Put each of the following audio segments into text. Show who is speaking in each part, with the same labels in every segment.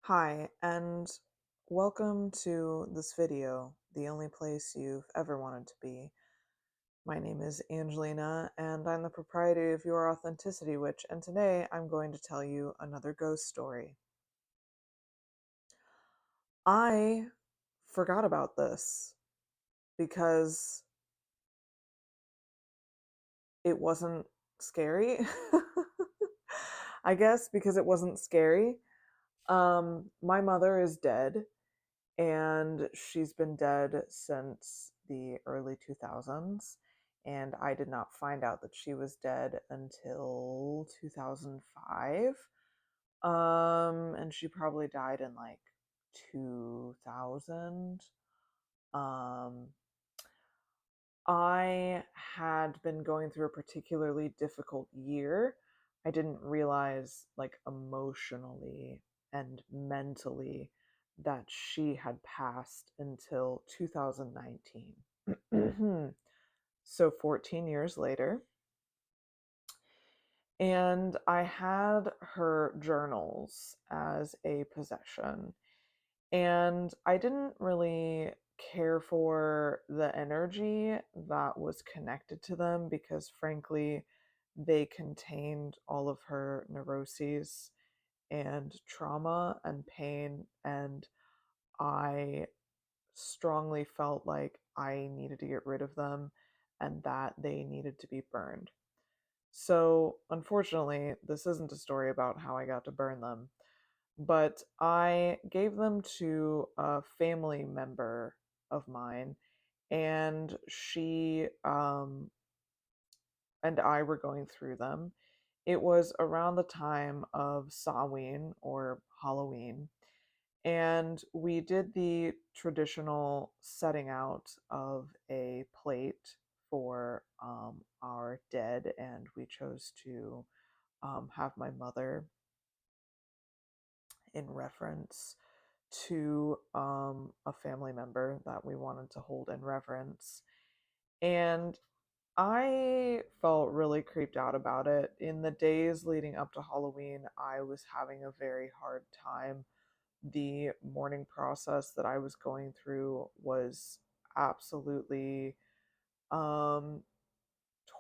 Speaker 1: Hi, and welcome to this video, the only place you've ever wanted to be. My name is Angelina, and I'm the proprietor of Your Authenticity Witch, and today I'm going to tell you another ghost story. I forgot about this because it wasn't scary. I guess because it wasn't scary. My mother is dead, and she's been dead since the early 2000s, and I did not find out that she was dead until 2005. And she probably died in like 2000. um I had been going through a particularly difficult year. I didn't realize, like, emotionally and mentally, that she had passed until 2019. So 14 years later. And I had her journals as a possession. And I didn't really care for the energy that was connected to them because, frankly, they contained all of her neuroses and trauma and pain. And I strongly felt like I needed to get rid of them and that they needed to be burned. So, unfortunately, this isn't a story about how I got to burn them, but I gave them to a family member of mine, and she and I were going through them. It was around the time of Samhain or Halloween, and we did the traditional setting out of a plate for our dead, and we chose to have my mother in reference to a family member that we wanted to hold in reverence. And I felt really creeped out about it. In the days leading up to Halloween, I was having a very hard time. The mourning process that I was going through was absolutely um,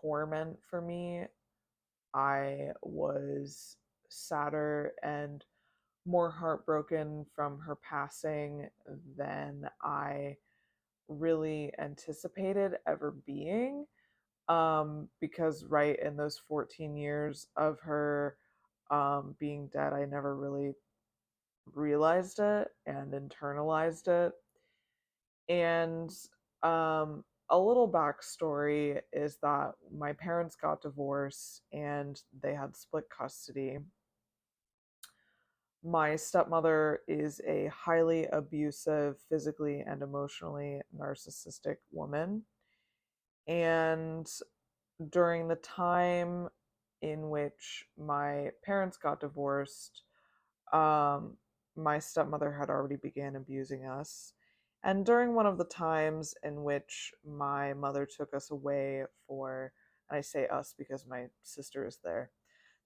Speaker 1: torment for me. I was sadder and more heartbroken from her passing than I really anticipated ever being. Because right in those 14 years of her being dead, I never really realized it and internalized it. And a little backstory is that my parents got divorced and they had split custody. My stepmother is a highly abusive, physically and emotionally narcissistic woman. And during the time in which my parents got divorced, um, my stepmother had already began abusing us. And during one of the times in which my mother took us away for, and I say us because my sister is there,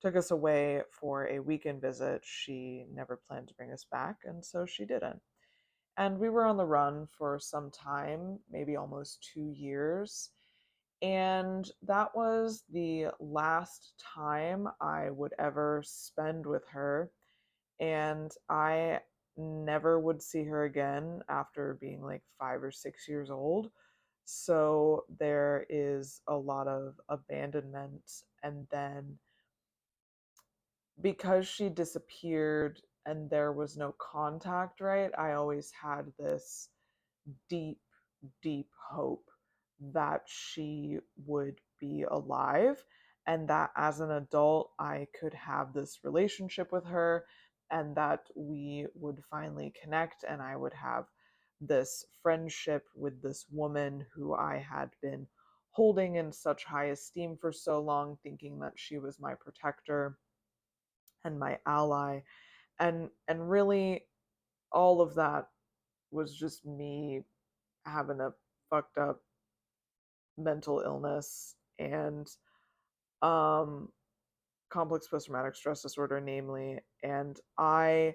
Speaker 1: took us away for a weekend visit, she never planned to bring us back, and so she didn't. And we were on the run for some time, maybe almost 2 years. And that was the last time I would ever spend with her. And I never would see her again after being like 5 or 6 years old. So there is a lot of abandonment. And then because she disappeared and there was no contact, right? I always had this deep, deep hope that she would be alive and that as an adult I could have this relationship with her and that we would finally connect and I would have this friendship with this woman who I had been holding in such high esteem for so long, thinking that she was my protector and my ally. And really all of that was just me having a fucked up mental illness and um complex post traumatic stress disorder, namely. And I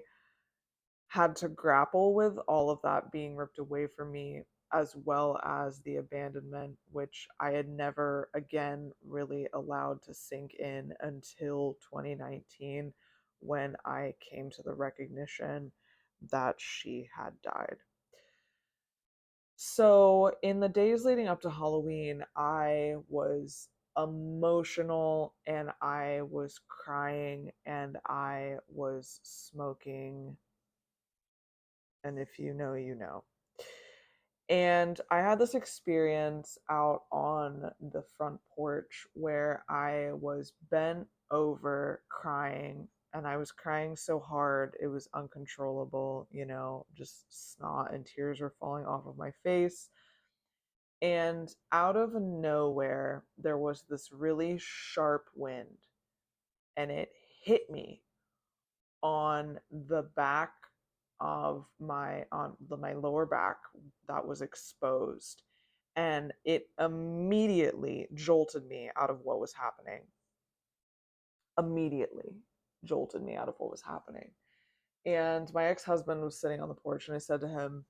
Speaker 1: had to grapple with all of that being ripped away from me, as well as the abandonment, which I had never again really allowed to sink in until 2019 when I came to the recognition that she had died. So, in the days leading up to Halloween, I was emotional and I was crying and I was smoking. And if you know, you know. And I had this experience out on the front porch where I was bent over crying. And I was crying so hard, it was uncontrollable, just snot and tears were falling off of my face. And out of nowhere, there was this really sharp wind, and it hit me on the back of my lower back that was exposed, and it immediately jolted me out of what was happening. Immediately jolted me out of what was happening. And my ex-husband was sitting on the porch, and I said to him,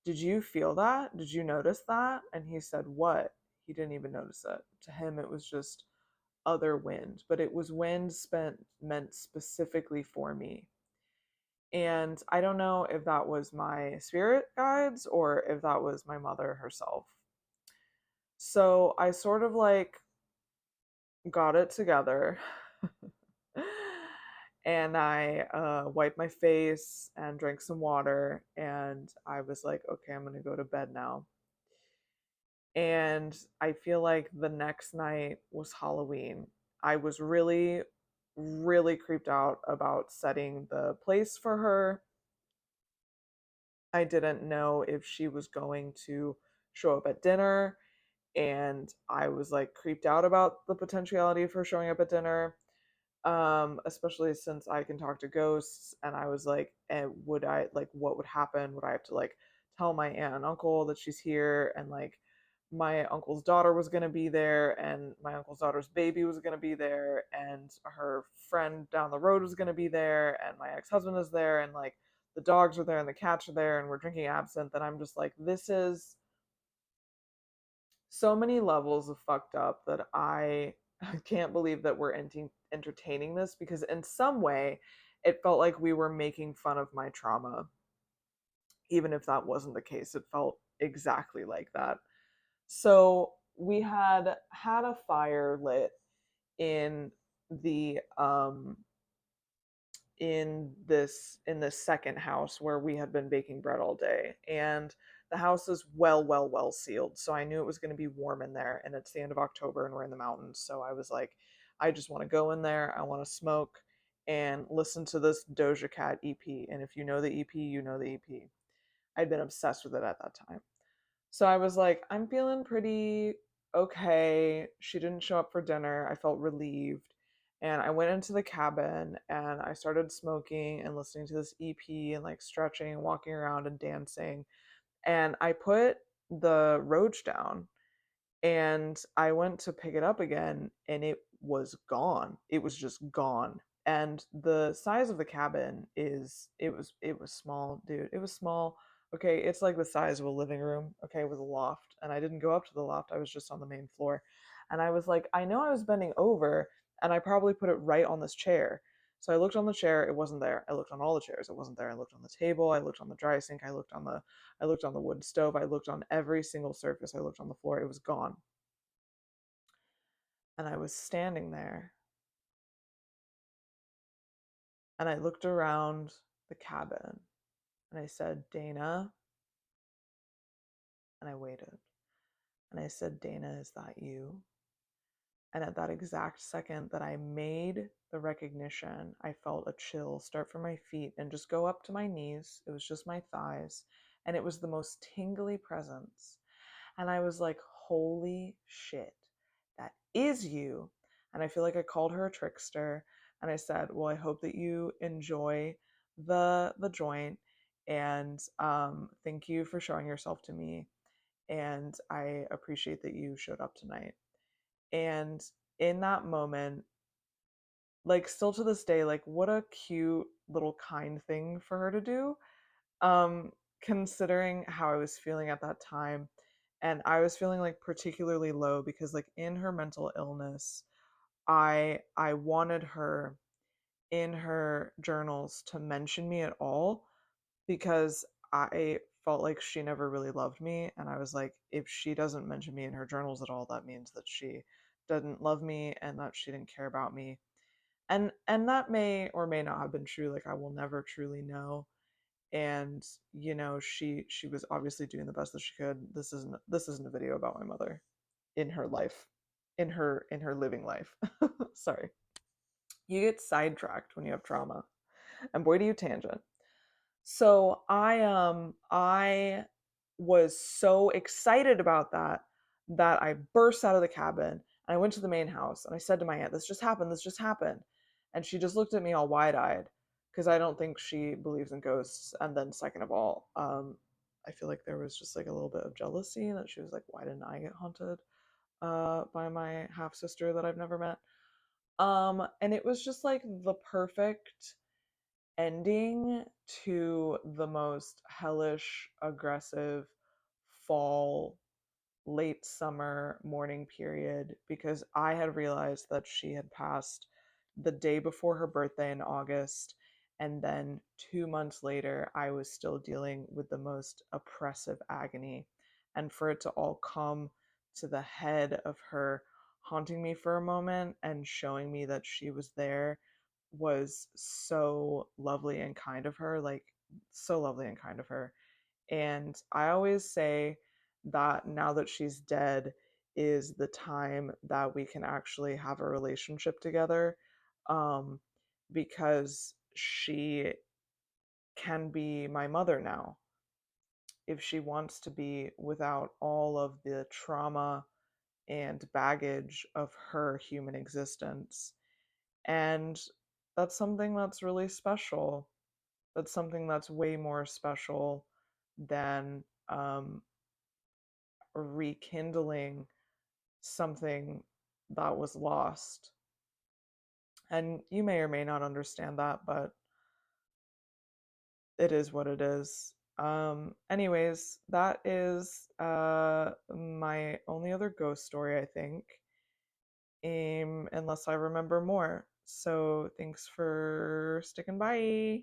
Speaker 1: "Did you feel that? Did you notice that?" And he said, "What?" He didn't even notice it. To him, it was just other wind, but it was wind spent meant specifically for me. And I don't know if that was my spirit guides or if that was my mother herself. So I sort of like got it together and I wiped my face and drank some water. And I was like, okay, I'm going to go to bed now. And I feel like the next night was Halloween. I was really, really creeped out about setting the place for her. I didn't know if she was going to show up at dinner, and I was like creeped out about the potentiality of her showing up at dinner. Especially since I can talk to ghosts, and I was like, would I like what would happen? Would I have to like tell my aunt and uncle that she's here, and like my uncle's daughter was going to be there, and my uncle's daughter's baby was going to be there, and her friend down the road was going to be there, and my ex-husband is there, and like the dogs are there and the cats are there, and we're drinking absinthe, and I'm just like, this is so many levels of fucked up that I can't believe that we're entertaining this, because in some way it felt like we were making fun of my trauma. Even if that wasn't the case, it felt exactly like that. So we had a fire lit in the in this second house where we had been baking bread all day, and the house is well sealed, so I knew it was going to be warm in there, and it's the end of October and we're in the mountains, so I was like, I just want to go in there, I want to smoke and listen to this Doja Cat EP. And if you know the EP, you know the EP. I'd been obsessed with it at that time. So I was like, I'm feeling pretty okay. She didn't show up for dinner. I felt relieved. And I went into the cabin and I started smoking and listening to this EP and like stretching and walking around and dancing. And I put the roach down and I went to pick it up again and it was gone. It was just gone. And the size of the cabin it was small, dude. It was small. Okay, it's like the size of a living room, okay, with a loft. And I didn't go up to the loft. I was just on the main floor. And I was like, I know I was bending over and I probably put it right on this chair. So I looked on the chair, it wasn't there. I looked on all the chairs, it wasn't there. I looked on the table, I looked on the dry sink, I looked on the wood stove, I looked on every single surface, I looked on the floor, it was gone. And I was standing there and I looked around the cabin and I said, Dana. And I waited. And I said, Dana, is that you? And at that exact second that I made the recognition, I felt a chill start from my feet and just go up to my knees. It was just my thighs. And it was the most tingly presence. And I was like, holy shit, that is you. And I feel like I called her a trickster. And I said, well, I hope that you enjoy the joint. And thank you for showing yourself to me. And I appreciate that you showed up tonight. And in that moment, like still to this day, like what a cute little kind thing for her to do. um, considering how I was feeling at that time, and I was feeling like particularly low because like in her mental illness, I wanted her in her journals to mention me at all because I felt like she never really loved me. And I was like, if she doesn't mention me in her journals at all, that means that she didn't love me and that she didn't care about me. And that may or may not have been true. Like I will never truly know. And she was obviously doing the best that she could. This isn't a video about my mother in her life, in her living life. Sorry. You get sidetracked when you have trauma. And boy do you tangent. So I was so excited about that I burst out of the cabin and I went to the main house and I said to my aunt, "This just happened. This just happened." And she just looked at me all wide-eyed because I don't think she believes in ghosts. And then second of all, I feel like there was just like a little bit of jealousy that she was like, "Why didn't I get haunted by my half sister that I've never met?" And it was just like the perfect ending to the most hellish, aggressive fall, late summer morning period because I had realized that she had passed the day before her birthday in August. And then 2 months later, I was still dealing with the most oppressive agony. And for it to all come to the head of her haunting me for a moment and showing me that she was there was so lovely and kind of her. Like, so lovely and kind of her. And I always say that now that she's dead is the time that we can actually have a relationship together, um, because she can be my mother now if she wants to be without all of the trauma and baggage of her human existence. And that's something that's really special. That's something that's way more special than rekindling something that was lost. And you may or may not understand that, but it is what it is. Anyways, that is my only other ghost story, I think. Unless I remember more. So thanks for sticking by.